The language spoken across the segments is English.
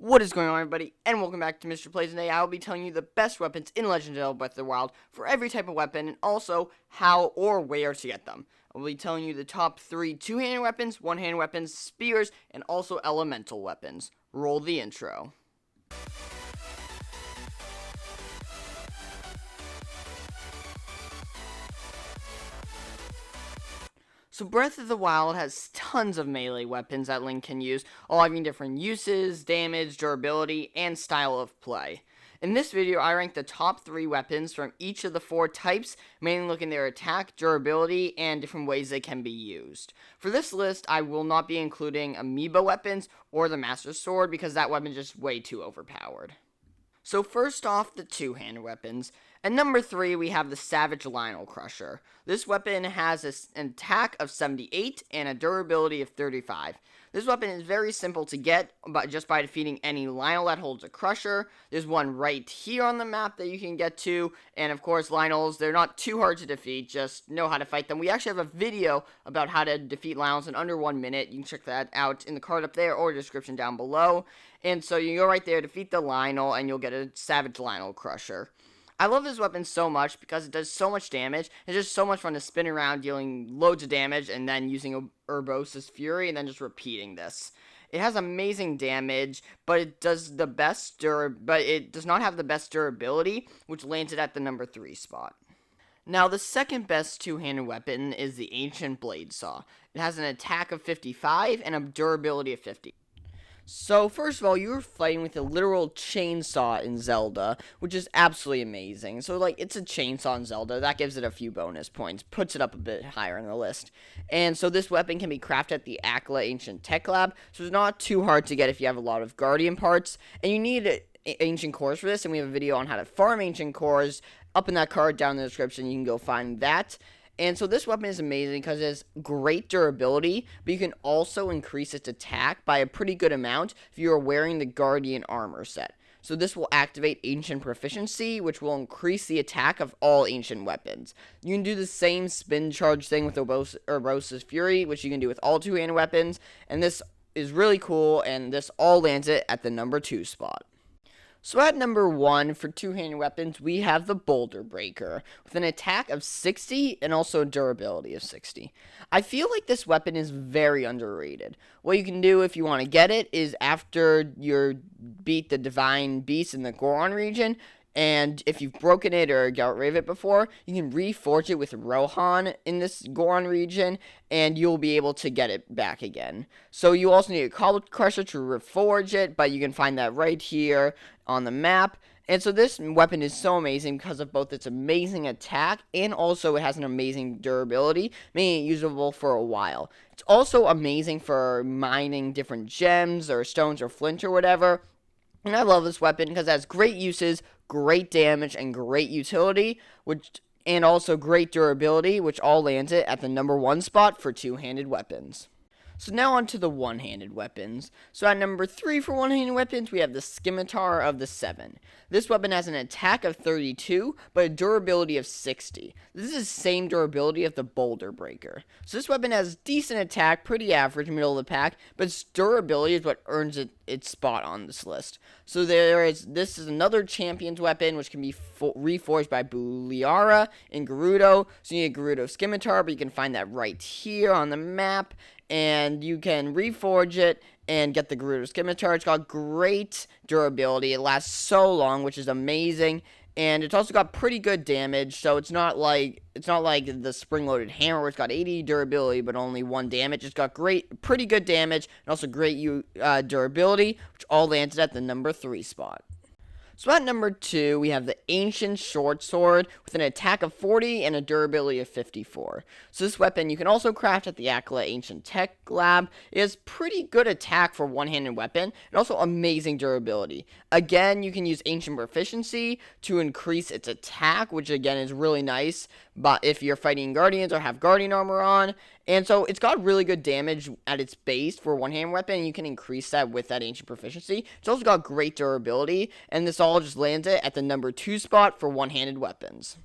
What is going on, everybody, and welcome back to Mr. Plays. Today I will be telling you the best weapons in Legend of Zelda Breath of the Wild for every type of weapon, and also how or where to get them. I will be telling you the top 3 two-handed weapons, one-handed weapons, spears, and also elemental weapons. Roll the intro. So Breath of the Wild has tons of melee weapons that Link can use, all having different uses, damage, durability, and style of play. In this video, I rank the top 3 weapons from each of the 4 types, mainly looking at their attack, durability, and different ways they can be used. For this list, I will not be including amiibo weapons or the Master Sword because that weapon is just way too overpowered. So first off, the two-handed weapons. At number 3, we have the Savage Lynel Crusher. This weapon has an attack of 78 and a durability of 35. This weapon is very simple to get just by defeating any Lynel that holds a Crusher. There's one right here on the map that you can get to, and of course Lynels, they're not too hard to defeat, just know how to fight them. We actually have a video about how to defeat Lynels in under 1 minute. You can check that out in the card up there or description down below. And so you go right there, defeat the Lynel, and you'll get a Savage Lynel Crusher. I love this weapon so much because it does so much damage. It's just so much fun to spin around dealing loads of damage and then using Urbosa's Fury and then just repeating this. It has amazing damage, but it does not have the best durability, which lands it at the number 3 spot. Now, the second best two-handed weapon is the Ancient Blade Saw. It has an attack of 55 and a durability of 50. So, first of all, you're fighting with a literal chainsaw in Zelda, which is absolutely amazing. So, it's a chainsaw in Zelda. That gives it a few bonus points, puts it up a bit higher in the list. And so, this weapon can be crafted at the Akla Ancient Tech Lab, so it's not too hard to get if you have a lot of Guardian parts. And you need ancient cores for this, and we have a video on how to farm ancient cores up in that card down in the description. You can go find that. And so this weapon is amazing because it has great durability, but you can also increase its attack by a pretty good amount if you are wearing the Guardian armor set. So this will activate Ancient Proficiency, which will increase the attack of all ancient weapons. You can do the same spin charge thing with Urbosa's Fury, which you can do with all two-handed weapons, and this is really cool, and this all lands it at the number 2 spot. So at number 1 for two-handed weapons, we have the Boulder Breaker, with an attack of 60 and also a durability of 60. I feel like this weapon is very underrated. What you can do if you want to get it is after you beat the Divine Beast in the Goron region, and if you've broken it or got rid of it before, you can reforge it with Rohan in this Goron region, and you'll be able to get it back again. So you also need a Cobble Crusher to reforge it, but you can find that right here on the map. And so this weapon is so amazing because of both its amazing attack and also it has an amazing durability, making it usable for a while. It's also amazing for mining different gems or stones or flint or whatever. And I love this weapon because it has great uses, great damage, and great utility, and also great durability, which all lands it at the number 1 spot for two-handed weapons. So now on to the one-handed weapons. So at number 3 for one-handed weapons, we have the Scimitar of the Seven. This weapon has an attack of 32, but a durability of 60. This is the same durability of the Boulder Breaker. So this weapon has decent attack, pretty average, middle of the pack, but its durability is what earns it its spot on this list. So this is another champion's weapon, which can be reforged by Buliara in Gerudo. So you need a Gerudo Scimitar, but you can find that right here on the map. And you can reforge it and get the Gerudo Scimitar. It's got great durability. It lasts so long, which is amazing. And it's also got pretty good damage, so it's not like the spring-loaded hammer where it's got 80 durability but only 1 damage. It's got pretty good damage and also great durability, which all lands at the number 3 spot. So at number 2, we have the Ancient Short Sword with an attack of 40 and a durability of 54. So this weapon you can also craft at the Akla Ancient Tech Lab. It has pretty good attack for one-handed weapon and also amazing durability. Again, you can use Ancient Proficiency to increase its attack, which again is really nice but if you're fighting Guardians or have Guardian armor on. And so it's got really good damage at its base for a one-hand weapon, and you can increase that with that Ancient Proficiency. It's also got great durability, and this all just lands it at the number 2 spot for one-handed weapons.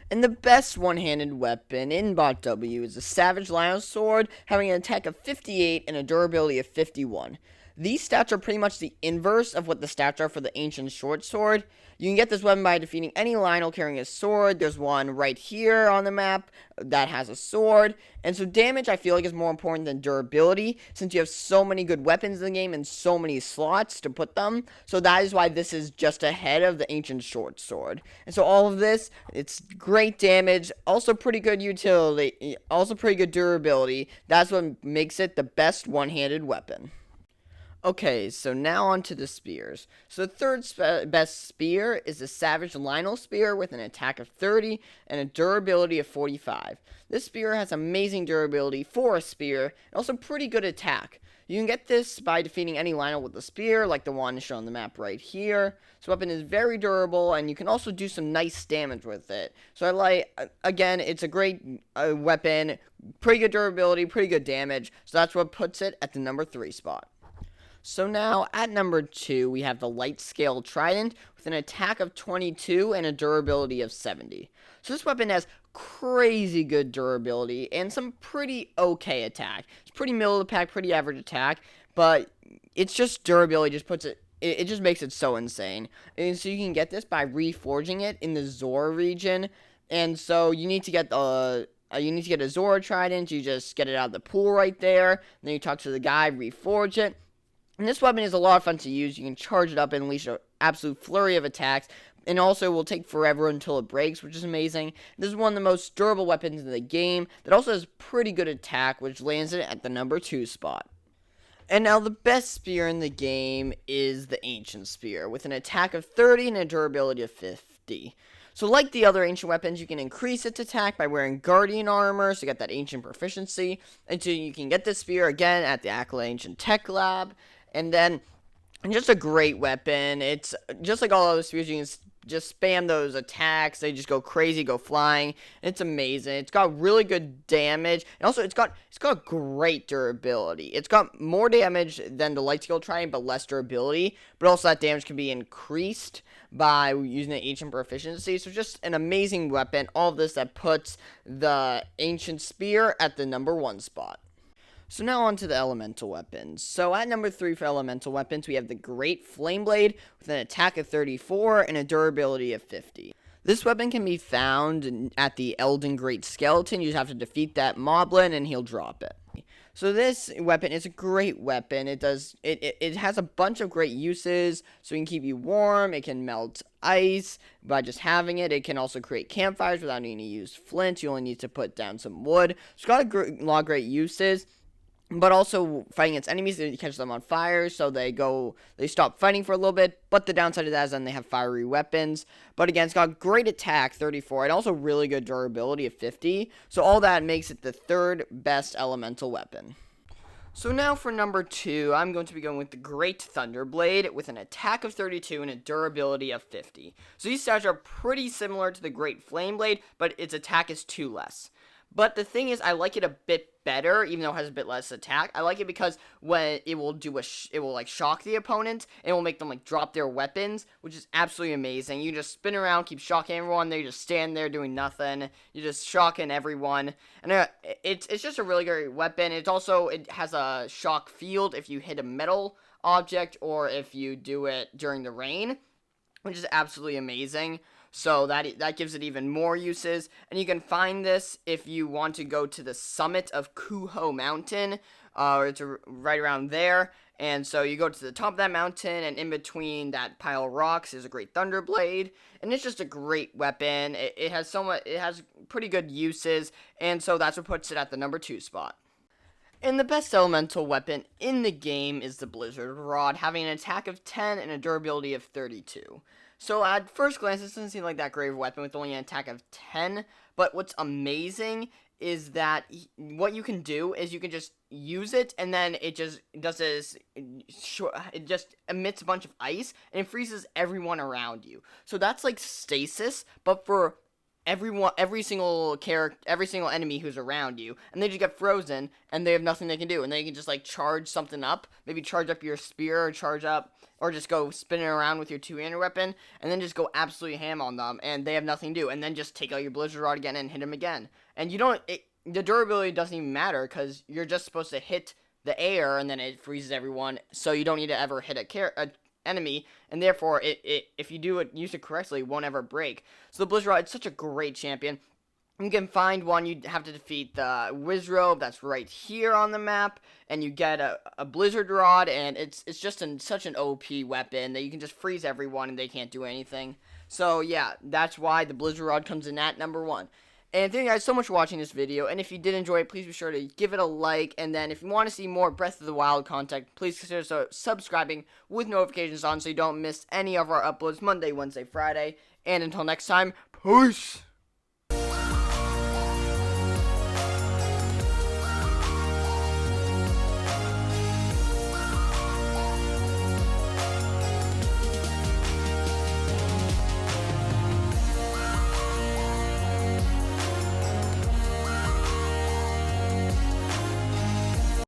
And the best one-handed weapon in BOTW is the Savage Lynel Sword, having an attack of 58 and a durability of 51. These stats are pretty much the inverse of what the stats are for the ancient short sword. You can get this weapon by defeating any Lynel carrying a sword. There's one right here on the map that has a sword. And so damage, I feel like, is more important than durability, since you have so many good weapons in the game and so many slots to put them. So that is why this is just ahead of the ancient short sword. And so all of this, it's great damage, also pretty good utility, also pretty good durability. That's what makes it the best one-handed weapon. Okay, so now on to the spears. So the third best spear is the Savage Lynel spear with an attack of 30 and a durability of 45. This spear has amazing durability for a spear and also pretty good attack. You can get this by defeating any Lynel with a spear, like the one shown on the map right here. This weapon is very durable, and you can also do some nice damage with it. So again, it's a great weapon, pretty good durability, pretty good damage, so that's what puts it at the number 3 spot. So now, at number 2, we have the Light Scale Trident with an attack of 22 and a durability of 70. So this weapon has crazy good durability and some pretty okay attack. It's pretty middle of the pack, pretty average attack, but it's just durability just puts it just makes it so insane. And so you can get this by reforging it in the Zora region, and so you need to get a Zora Trident. You just get it out of the pool right there, and then you talk to the guy, reforge it. And this weapon is a lot of fun to use. You can charge it up and unleash an absolute flurry of attacks. And also will take forever until it breaks, which is amazing. This is one of the most durable weapons in the game that also has pretty good attack, which lands it at the number 2 spot. And now the best spear in the game is the Ancient Spear, with an attack of 30 and a durability of 50. So like the other ancient weapons, you can increase its attack by wearing Guardian armor, so you get that ancient proficiency. And so you can get this spear again at the Accolade Ancient Tech Lab. And then, just a great weapon. It's just like all other spears, you can just spam those attacks. They just go crazy, go flying. It's amazing. It's got really good damage. And also, it's got great durability. It's got more damage than the Light Scale Trident, but less durability. But also, that damage can be increased by using the ancient proficiency. So just an amazing weapon. All of this that puts the Ancient Spear at the number 1 spot. So now on to the elemental weapons. So at number 3 for elemental weapons, we have the Great Flame Blade with an attack of 34 and a durability of 50. This weapon can be found at the Elden Great Skeleton. You just have to defeat that moblin and he'll drop it. So this weapon is a great weapon. It has a bunch of great uses. So it can keep you warm, it can melt ice by just having it. It can also create campfires without needing to use flint. You only need to put down some wood. It's got a lot of great uses. But also fighting its enemies, it catches them on fire, so they stop fighting for a little bit. But the downside of that is then they have fiery weapons. But again, it's got great attack, 34, and also really good durability of 50. So all that makes it the 3rd best elemental weapon. So now for number 2, I'm going to be going with the Great Thunderblade with an attack of 32 and a durability of 50. So these stats are pretty similar to the Great Flame Blade, but its attack is 2 less. But the thing is, I like it a bit better, even though it has a bit less attack. I like it because when it will shock the opponent, and it will make them like drop their weapons, which is absolutely amazing. You just spin around, keep shocking everyone. They just stand there doing nothing. You're just shocking everyone, and it's just a really great weapon. It has a shock field if you hit a metal object or if you do it during the rain, which is absolutely amazing. So that gives it even more uses. And you can find this if you want to go to the summit of Kuho Mountain. It's right around there. And so you go to the top of that mountain, and in between that pile of rocks is a Great Thunderblade. And it's just a great weapon. It has pretty good uses. And so that's what puts it at the number 2 spot. And the best elemental weapon in the game is the Blizzard Rod, having an attack of 10 and a durability of 32. So at first glance, this doesn't seem like that great of a weapon with only an attack of 10, but what's amazing is that what you can do is you can just use it, and then it just does this, it just emits a bunch of ice, and it freezes everyone around you. So that's like stasis, but for every single enemy who's around you, and they just get frozen, and they have nothing they can do, and they can just like charge something up, maybe charge up your spear, or just go spinning around with your 2-handed weapon, and then just go absolutely ham on them, and they have nothing to do, and then just take out your Blizzard Rod again and hit them again. And the durability doesn't even matter, because you're just supposed to hit the air, and then it freezes everyone, so you don't need to ever hit a enemy, and therefore, if you use it correctly, it won't ever break. So the Blizzard Rod, it's such a great champion. You can find one, you have to defeat the Wizrobe that's right here on the map, and you get a Blizzard Rod, and it's just such an OP weapon that you can just freeze everyone and they can't do anything. So yeah, that's why the Blizzard Rod comes in at number 1. And thank you guys so much for watching this video, and if you did enjoy it, please be sure to give it a like, and then if you want to see more Breath of the Wild content, please consider subscribing with notifications on so you don't miss any of our uploads Monday, Wednesday, Friday, and until next time, peace!